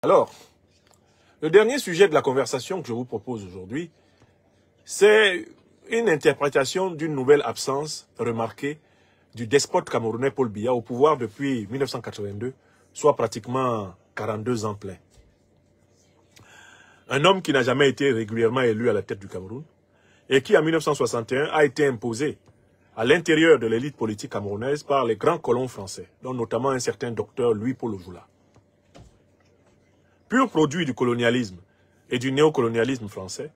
Alors, le dernier sujet de la conversation que je vous propose aujourd'hui, c'est une interprétation d'une nouvelle absence remarquée du despote camerounais Paul Biya au pouvoir depuis 1982, soit pratiquement 42 ans pleins. Un homme qui n'a jamais été régulièrement élu à la tête du Cameroun et qui, en 1961, a été imposé à l'intérieur de l'élite politique camerounaise par les grands colons français, dont notamment un certain docteur Louis-Paul Ojula. Pur produit du colonialisme et du néocolonialisme français,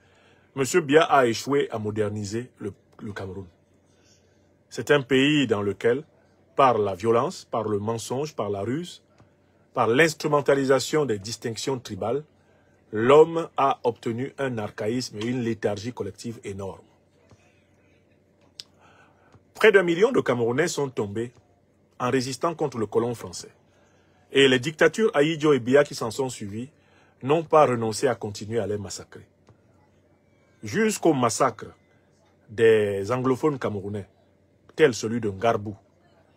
M. Biya a échoué à moderniser le Cameroun. C'est un pays dans lequel, par la violence, par le mensonge, par la ruse, par l'instrumentalisation des distinctions tribales, l'homme a obtenu un archaïsme et une léthargie collective énorme. Près d'1 million de Camerounais sont tombés en résistant contre le colon français. Et les dictatures Ahidjo et Biya qui s'en sont suivies n'ont pas renoncé à continuer à les massacrer. Jusqu'au massacre des anglophones camerounais, tel celui de Ngarbou,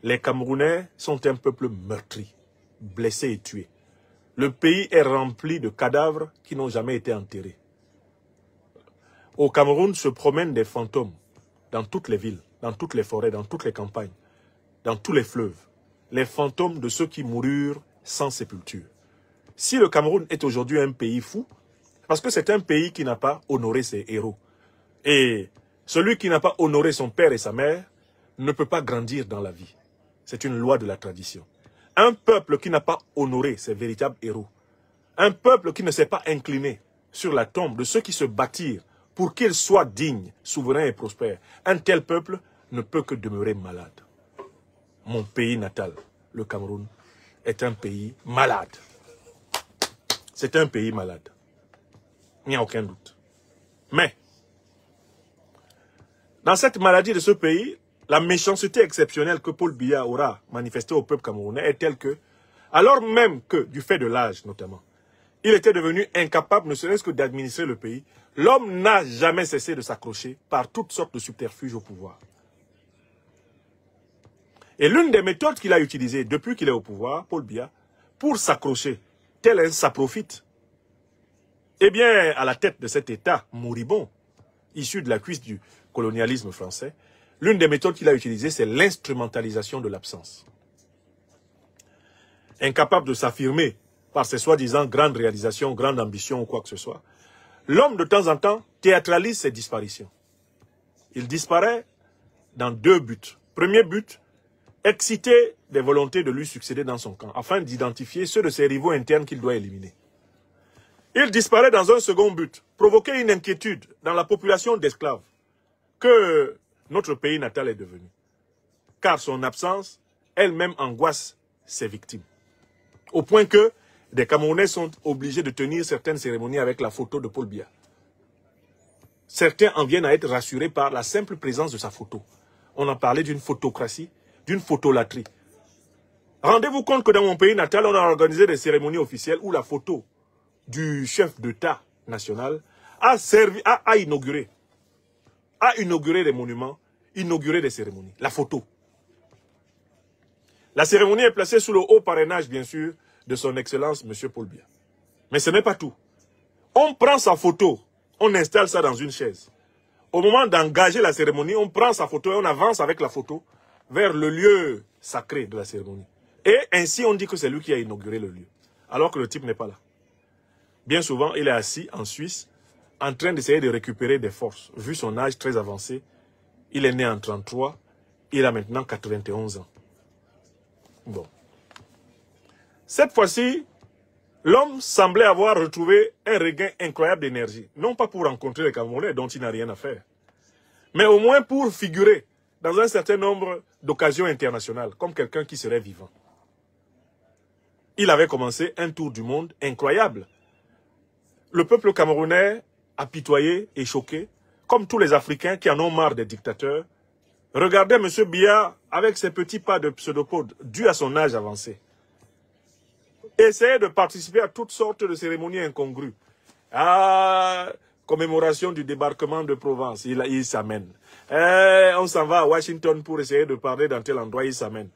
les Camerounais sont un peuple meurtri, blessé et tué. Le pays est rempli de cadavres qui n'ont jamais été enterrés. Au Cameroun se promènent des fantômes dans toutes les villes, dans toutes les forêts, dans toutes les campagnes, dans tous les fleuves. Les fantômes de ceux qui moururent sans sépulture. Si le Cameroun est aujourd'hui un pays fou, parce que c'est un pays qui n'a pas honoré ses héros. Et celui qui n'a pas honoré son père et sa mère ne peut pas grandir dans la vie. C'est une loi de la tradition. Un peuple qui n'a pas honoré ses véritables héros, un peuple qui ne s'est pas incliné sur la tombe de ceux qui se bâtirent pour qu'ils soient dignes, souverains et prospères, un tel peuple ne peut que demeurer malade. Mon pays natal, le Cameroun, est un pays malade. C'est un pays malade. Il n'y a aucun doute. Mais, dans cette maladie de ce pays, la méchanceté exceptionnelle que Paul Biya aura manifestée au peuple camerounais est telle que, alors même que, du fait de l'âge notamment, il était devenu incapable ne serait-ce que d'administrer le pays, l'homme n'a jamais cessé de s'accrocher par toutes sortes de subterfuges au pouvoir. Et l'une des méthodes qu'il a utilisées depuis qu'il est au pouvoir, Paul Biya, pour s'accrocher, tel un saprofite, eh bien, à la tête de cet État moribond, issu de la cuisse du colonialisme français, l'une des méthodes qu'il a utilisées, c'est l'instrumentalisation de l'absence. Incapable de s'affirmer par ses soi-disant grandes réalisations, grandes ambitions ou quoi que ce soit, l'homme de temps en temps théâtralise ses disparitions. Il disparaît dans 2 buts. Premier but, exciter des volontés de lui succéder dans son camp, afin d'identifier ceux de ses rivaux internes qu'il doit éliminer. Il disparaît dans un second but, provoquer une inquiétude dans la population d'esclaves que notre pays natal est devenu. Car son absence, elle-même angoisse ses victimes. Au point que des Camerounais sont obligés de tenir certaines cérémonies avec la photo de Paul Biya. Certains en viennent à être rassurés par la simple présence de sa photo. On a parlé d'une photocratie, d'une photolatrie. Rendez-vous compte que dans mon pays natal, on a organisé des cérémonies officielles où la photo du chef d'État national a inauguré des monuments, inauguré des cérémonies. La photo. La cérémonie est placée sous le haut parrainage, bien sûr, de son Excellence, M. Paul Biya. Mais ce n'est pas tout. On prend sa photo, on installe ça dans une chaise. Au moment d'engager la cérémonie, on prend sa photo et on avance avec la photo vers le lieu sacré de la cérémonie. Et ainsi, on dit que c'est lui qui a inauguré le lieu, alors que le type n'est pas là. Bien souvent, il est assis en Suisse, en train d'essayer de récupérer des forces. Vu son âge très avancé, il est né en 1933, il a maintenant 91 ans. Bon. Cette fois-ci, l'homme semblait avoir retrouvé un regain incroyable d'énergie. Non pas pour rencontrer les Camerounais dont il n'a rien à faire, mais au moins pour figurer dans un certain nombre d'occasions internationales, comme quelqu'un qui serait vivant. Il avait commencé un tour du monde incroyable. Le peuple camerounais, apitoyé et choqué, comme tous les Africains qui en ont marre des dictateurs, regardait M. Biya avec ses petits pas de pseudopode, dus à son âge avancé. Essayait de participer à toutes sortes de cérémonies incongrues. Commémoration du débarquement de Provence, il s'amène. On s'en va à Washington pour essayer de parler dans tel endroit, il s'amène.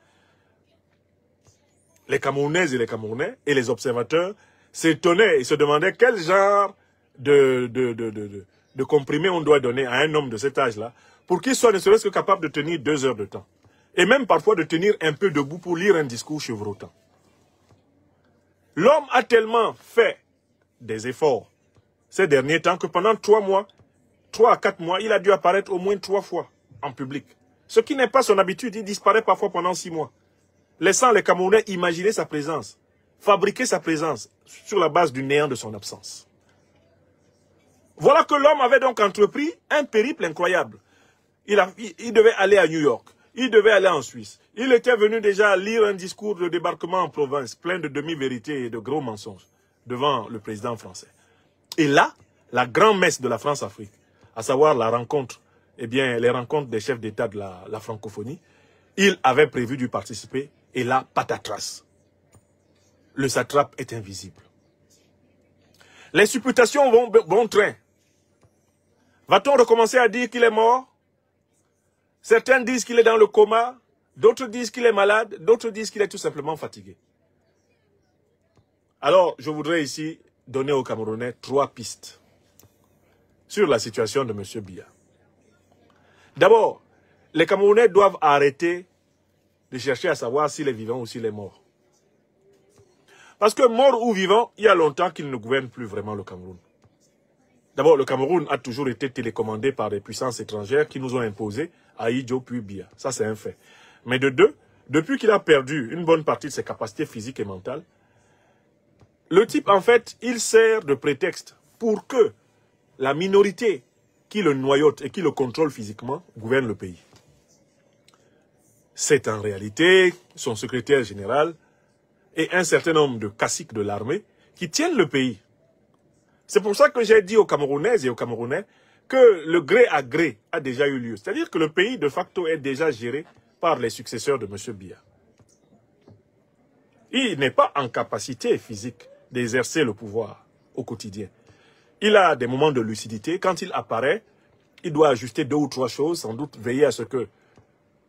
Les Camerounaises et les Camerounais et les observateurs s'étonnait et se demandait quel genre de comprimé on doit donner à un homme de cet âge-là pour qu'il soit ne serait-ce que capable de tenir 2 heures de temps. Et même parfois de tenir un peu debout pour lire un discours chevrotant. L'homme a tellement fait des efforts ces derniers temps que pendant 3 mois, 3 à 4 mois, il a dû apparaître au moins 3 fois en public. Ce qui n'est pas son habitude, il disparaît parfois pendant 6 mois. Laissant les Camerounais imaginer sa présence, fabriquer sa présence sur la base du néant de son absence. Voilà que l'homme avait donc entrepris un périple incroyable. Il devait aller à New York, il devait aller en Suisse. Il était venu déjà lire un discours de débarquement en province, plein de demi-vérités et de gros mensonges, devant le président français. Et là, la grand-messe de la France-Afrique, à savoir la rencontre, eh bien, les rencontres des chefs d'État de la francophonie, il avait prévu d'y participer, et là, patatras. Le satrape est invisible. Les supputations vont bon train. Va-t-on recommencer à dire qu'il est mort? Certains disent qu'il est dans le coma, d'autres disent qu'il est malade, d'autres disent qu'il est tout simplement fatigué. Alors, je voudrais ici donner aux Camerounais 3 pistes sur la situation de M. Biya. D'abord, les Camerounais doivent arrêter de chercher à savoir s'il est vivant ou s'il est mort. Parce que mort ou vivant, il y a longtemps qu'il ne gouverne plus vraiment le Cameroun. D'abord, le Cameroun a toujours été télécommandé par des puissances étrangères qui nous ont imposé Ahidjo puis Biya. Ça, c'est un fait. Mais de deux, depuis qu'il a perdu une bonne partie de ses capacités physiques et mentales, le type, en fait, il sert de prétexte pour que la minorité qui le noyote et qui le contrôle physiquement gouverne le pays. C'est en réalité son secrétaire général et un certain nombre de caciques de l'armée qui tiennent le pays. C'est pour ça que j'ai dit aux Camerounaises et aux Camerounais que le gré à gré a déjà eu lieu. C'est-à-dire que le pays, de facto, est déjà géré par les successeurs de M. Biya. Il n'est pas en capacité physique d'exercer le pouvoir au quotidien. Il a des moments de lucidité. Quand il apparaît, il doit ajuster 2 ou 3 choses, sans doute veiller à ce que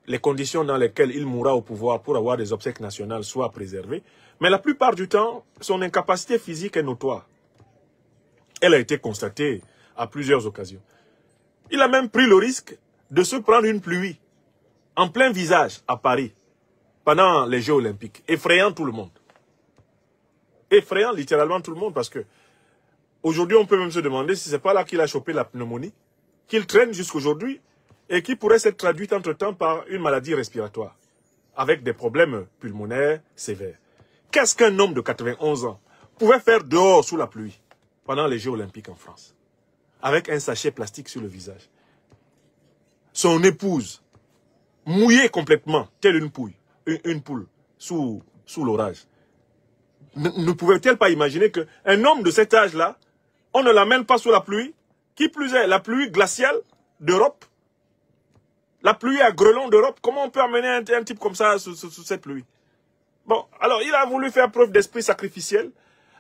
les conditions dans lesquelles il mourra au pouvoir pour avoir des obsèques nationales soient préservées. Mais la plupart du temps, son incapacité physique est notoire. Elle a été constatée à plusieurs occasions. Il a même pris le risque de se prendre une pluie en plein visage à Paris pendant les Jeux Olympiques, effrayant tout le monde. Effrayant littéralement tout le monde parce que aujourd'hui, on peut même se demander si ce n'est pas là qu'il a chopé la pneumonie, qu'il traîne jusqu'aujourd'hui et qui pourrait s'être traduite entre-temps par une maladie respiratoire, avec des problèmes pulmonaires sévères. Qu'est-ce qu'un homme de 91 ans pouvait faire dehors sous la pluie pendant les Jeux Olympiques en France, avec un sachet plastique sur le visage? Son épouse, mouillée complètement, telle une poule sous l'orage, ne pouvait-elle pas imaginer qu'un homme de cet âge-là, on ne l'amène pas sous la pluie, qui plus est la pluie glaciale d'Europe, la pluie à grelon d'Europe? Comment on peut amener un type comme ça sous cette pluie? Bon, alors il a voulu faire preuve d'esprit sacrificiel,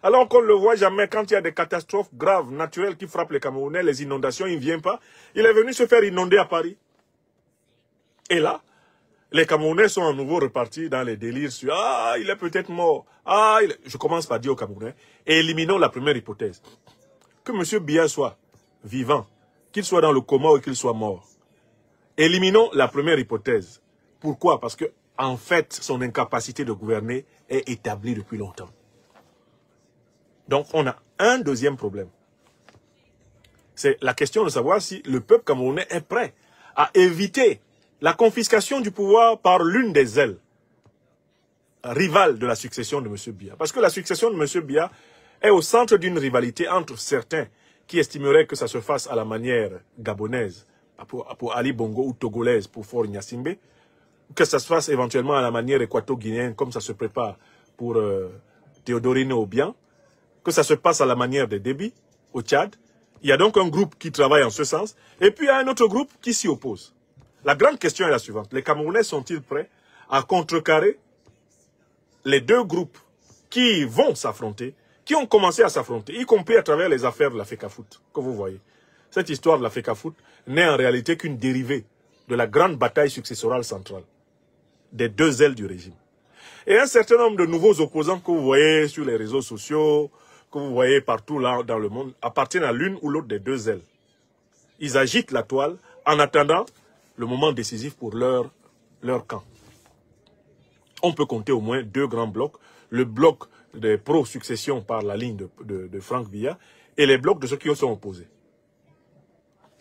alors qu'on ne le voit jamais quand il y a des catastrophes graves, naturelles qui frappent les Camerounais, les inondations, il ne vient pas. Il est venu se faire inonder à Paris. Et là, les Camerounais sont à nouveau repartis dans les délires sur « Ah, il est peut-être mort. Ah, je commence par dire aux Camerounais, éliminons la première hypothèse. Que M. Biya soit vivant, qu'il soit dans le coma ou qu'il soit mort. Éliminons la première hypothèse. Pourquoi? Parce que, en fait, son incapacité de gouverner est établie depuis longtemps. Donc, on a un deuxième problème. C'est la question de savoir si le peuple camerounais est prêt à éviter la confiscation du pouvoir par l'une des ailes rivales de la succession de M. Biya. Parce que la succession de M. Biya est au centre d'une rivalité entre certains qui estimeraient que ça se fasse à la manière gabonaise, pour Ali Bongo, ou togolaise pour Faure Gnassingbé, que ça se fasse éventuellement à la manière équato-guinéenne, comme ça se prépare pour Théodorine Obiang, que ça se passe à la manière des Déby, au Tchad. Il y a donc un groupe qui travaille en ce sens, et puis il y a un autre groupe qui s'y oppose. La grande question est la suivante. Les Camerounais sont-ils prêts à contrecarrer les deux groupes qui vont s'affronter, qui ont commencé à s'affronter, y compris à travers les affaires de la FECAFOOT, que vous voyez. Cette histoire de la FECAFOOT n'est en réalité qu'une dérivée de la grande bataille successorale centrale des deux ailes du régime. Et un certain nombre de nouveaux opposants que vous voyez sur les réseaux sociaux, que vous voyez partout là dans le monde appartiennent à l'une ou l'autre des deux ailes. Ils agitent la toile en attendant le moment décisif pour leur camp. On peut compter au moins deux grands blocs. Le bloc des pro-succession par la ligne de Franck Biya et les blocs de ceux qui sont opposés.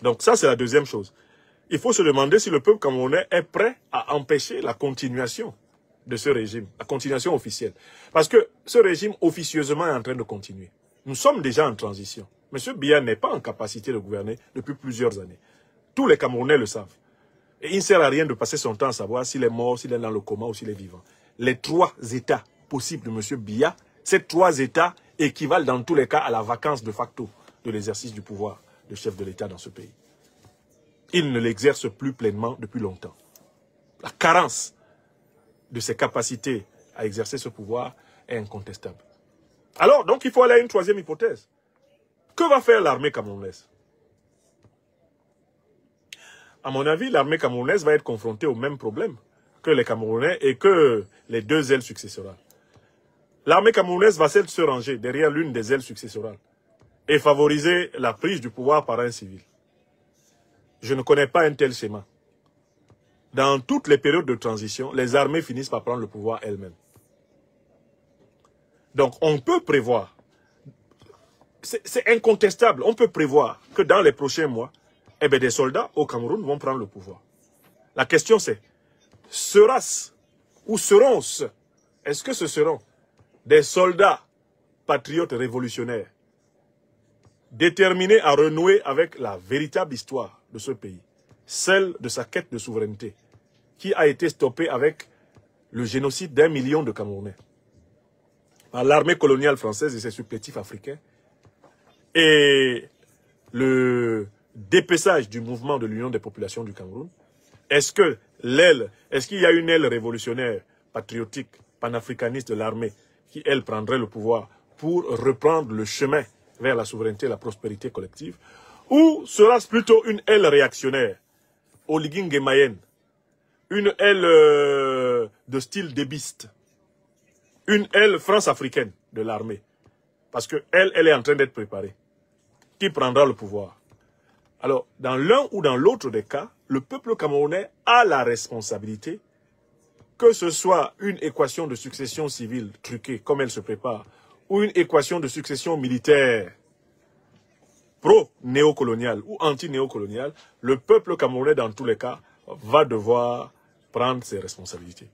Donc ça, c'est la deuxième chose. Il faut se demander si le peuple camerounais est prêt à empêcher la continuation de ce régime, la continuation officielle. Parce que ce régime, officieusement, est en train de continuer. Nous sommes déjà en transition. M. Biya n'est pas en capacité de gouverner depuis plusieurs années. Tous les Camerounais le savent. Et il ne sert à rien de passer son temps à savoir s'il est mort, s'il est dans le coma ou s'il est vivant. Les trois états possibles de M. Biya, ces trois états équivalent dans tous les cas à la vacance de facto de l'exercice du pouvoir de chef de l'État dans ce pays. Il ne l'exerce plus pleinement depuis longtemps. La carence de ses capacités à exercer ce pouvoir est incontestable. Alors, donc, il faut aller à une troisième hypothèse. Que va faire l'armée camerounaise? À mon avis, l'armée camerounaise va être confrontée au même problème que les Camerounais et que les deux ailes successorales. L'armée camerounaise va se ranger derrière l'une des ailes successorales et favoriser la prise du pouvoir par un civil. Je ne connais pas un tel schéma. Dans toutes les périodes de transition, les armées finissent par prendre le pouvoir elles-mêmes. Donc, on peut prévoir, c'est incontestable, on peut prévoir que dans les prochains mois, des soldats au Cameroun vont prendre le pouvoir. La question c'est, sera-ce ou seront-ce, est-ce que ce seront des soldats patriotes révolutionnaires déterminés à renouer avec la véritable histoire de ce pays, celle de sa quête de souveraineté, qui a été stoppée avec le génocide d'1 million de Camerounais par l'armée coloniale française et ses supplétifs africains, et le dépeçage du mouvement de l'Union des populations du Cameroun. Est-ce qu'il y a une aile révolutionnaire, patriotique, panafricaniste de l'armée qui, elle, prendrait le pouvoir pour reprendre le chemin vers la souveraineté et la prospérité collective? Ou sera-ce plutôt une aile réactionnaire, oligingémaïenne, une aile de style débiste, une aile france-africaine de l'armée? Parce qu'elle, elle est en train d'être préparée. Qui prendra le pouvoir? Alors, dans l'un ou dans l'autre des cas, le peuple camerounais a la responsabilité, que ce soit une équation de succession civile truquée, comme elle se prépare, ou une équation de succession militaire pro-néocoloniale ou anti-néocoloniale, le peuple camerounais, dans tous les cas, va devoir prendre ses responsabilités.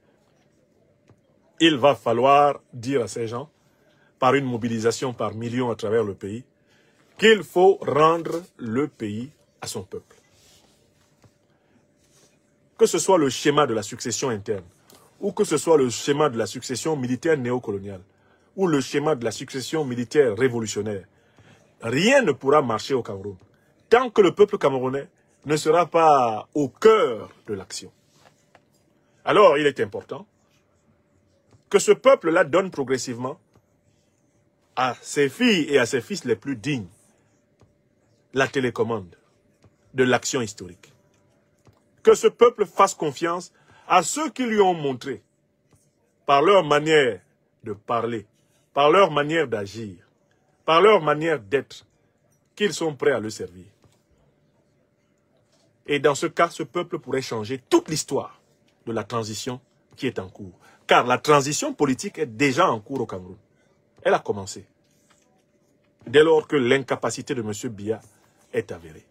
Il va falloir dire à ces gens, par une mobilisation par millions à travers le pays, qu'il faut rendre le pays à son peuple. Que ce soit le schéma de la succession interne, ou que ce soit le schéma de la succession militaire néocoloniale, ou le schéma de la succession militaire révolutionnaire, rien ne pourra marcher au Cameroun tant que le peuple camerounais ne sera pas au cœur de l'action. Alors, il est important que ce peuple-là donne progressivement à ses filles et à ses fils les plus dignes la télécommande de l'action historique. Que ce peuple fasse confiance à ceux qui lui ont montré, par leur manière de parler, par leur manière d'agir, par leur manière d'être, qu'ils sont prêts à le servir. Et dans ce cas, ce peuple pourrait changer toute l'histoire de la transition qui est en cours. Car la transition politique est déjà en cours au Cameroun. Elle a commencé. Dès lors que l'incapacité de M. Biya est avérée.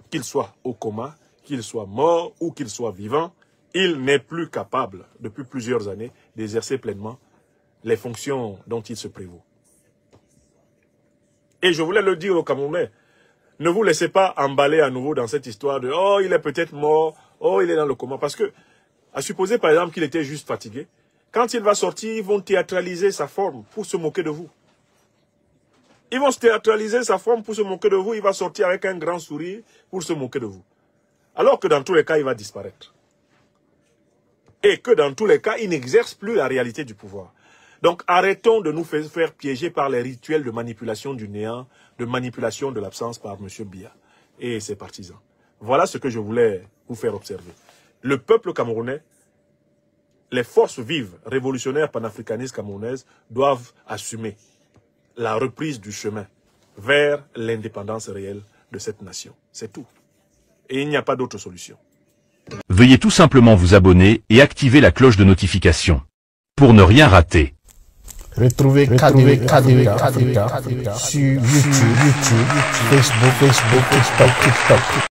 Qu'il soit au coma, qu'il soit mort ou qu'il soit vivant, il n'est plus capable, depuis plusieurs années, d'exercer pleinement les fonctions dont il se prévaut. Et je voulais le dire aux Camerounais, ne vous laissez pas emballer à nouveau dans cette histoire de « Oh, il est peut-être mort, oh, il est dans le coma ». Parce que, à supposer par exemple qu'il était juste fatigué, quand il va sortir, ils vont théâtraliser sa forme pour se moquer de vous. Ils vont se théâtraliser sa forme pour se moquer de vous, il va sortir avec un grand sourire pour se moquer de vous. Alors que dans tous les cas, il va disparaître. Et que dans tous les cas, il n'exerce plus la réalité du pouvoir. Donc arrêtons de nous faire piéger par les rituels de manipulation du néant, de manipulation de l'absence par M. Biya et ses partisans. Voilà ce que je voulais vous faire observer. Le peuple camerounais, les forces vives, révolutionnaires, panafricanistes camerounaises doivent assumer la reprise du chemin vers l'indépendance réelle de cette nation. C'est tout. Et il n'y a pas d'autre solution. Veuillez tout simplement vous abonner et activer la cloche de notification pour ne rien rater. Retrouvez KDV Africa sur YouTube, Facebook, TikTok.